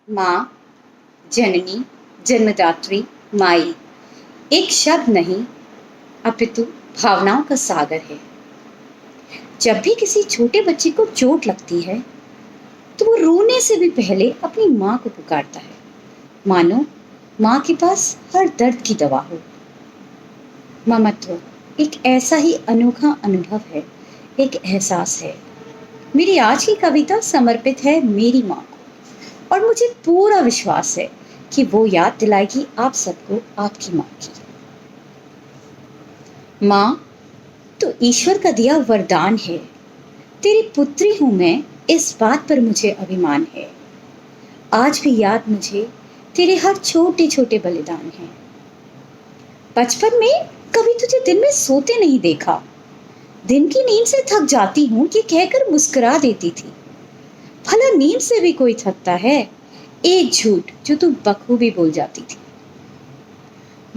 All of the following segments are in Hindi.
माँ, जननी, जन्मदात्री, माई एक शब्द नहीं अपितु भावनाओं का सागर है। जब भी किसी छोटे बच्चे को चोट लगती है तो वो रोने से भी पहले अपनी माँ को पुकारता है, मानो माँ के पास हर दर्द की दवा हो। ममत्व एक ऐसा ही अनोखा अनुभव है, एक एहसास है। मेरी आज की कविता समर्पित है मेरी माँ को और मुझे पूरा विश्वास है कि वो याद दिलाएगी आप सबको आपकी माँ की। माँ तो ईश्वर का दिया वरदान है, तेरी पुत्री हूं मैं इस बात पर मुझे अभिमान है। आज भी याद मुझे तेरे हर छोटे छोटे बलिदान हैं। बचपन में कभी तुझे दिन में सोते नहीं देखा, दिन की नींद से थक जाती हूँ ये कहकर मुस्कुरा देती थी। भला नींद से भी कोई थकता है, एक झूठ जो तू बखूबी बोल जाती थी।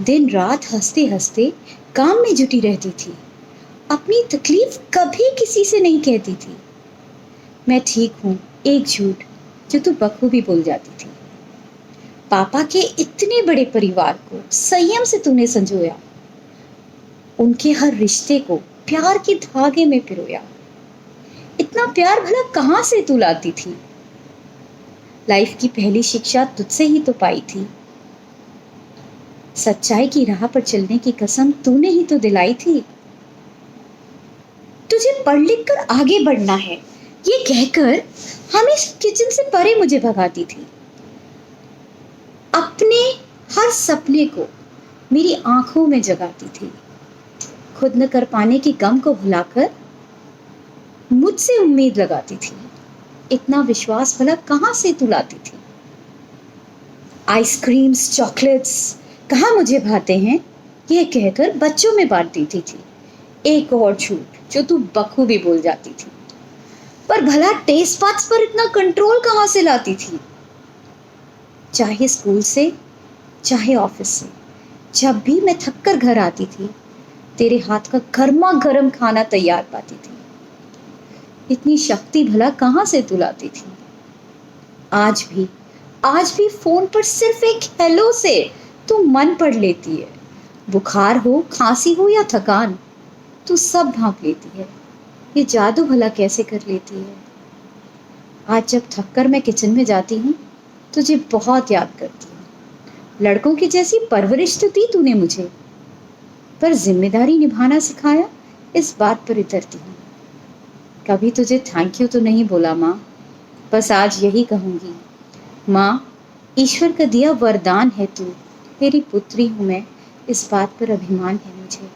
दिन रात हंसते हंसते काम में जुटी रहती थी, अपनी तकलीफ कभी किसी से नहीं कहती थी। मैं ठीक हूँ एक झूठ जो तू बखूबी बोल जाती थी। पापा के इतने बड़े परिवार को संयम से तूने संजोया, उनके हर रिश्ते को प्यार के धागे में पिरोया। इतना प्यार भला कहाँ से तू लाती थी? लाइफ की पहली शिक्षा तुझसे ही तो पाई थी। सच्चाई की राह पर चलने की कसम तूने ही तो दिलाई थी। तुझे पढ़ लिख कर आगे बढ़ना है ये कहकर हमेशा किचन से परे मुझे भगाती थी। अपने हर सपने को मेरी आंखों में जगाती थी। खुद न कर पाने के गम को भुलाकर मुझसे उम्मीद लगाती थी। इतना विश्वास भला कहाँ से तू लाती थी? आइसक्रीम्स चॉकलेट्स कहाँ मुझे भाते हैं ये कहकर बच्चों में बांट देती थी। एक और झूठ जो तू बखूबी बोल जाती थी। पर भला टेस्ट बड्स पर इतना कंट्रोल कहाँ से लाती थी? चाहे स्कूल से चाहे ऑफिस से, जब भी मैं थक कर घर आती थी तेरे हाथ का गर्मा गर्म खाना तैयार पाती थी। इतनी शक्ति भला कहाँ से तू लाती थी? आज भी फोन पर सिर्फ एक हेलो से तू मन पढ़ लेती है। बुखार हो, खांसी हो या थकान, तू सब भांप लेती है। ये जादू भला कैसे कर लेती है? आज जब थक कर मैं किचन में जाती हूँ तुझे बहुत याद करती हूँ। लड़कों की जैसी परवरिश तो दी तूने मुझे, पर जिम्मेदारी निभाना सिखाया इस बात पर उतरती हूँ। कभी तुझे थैंक यू तो नहीं बोला माँ, बस आज यही कहूँगी, माँ ईश्वर का दिया वरदान है तू, तेरी पुत्री हूँ मैं इस बात पर अभिमान है मुझे।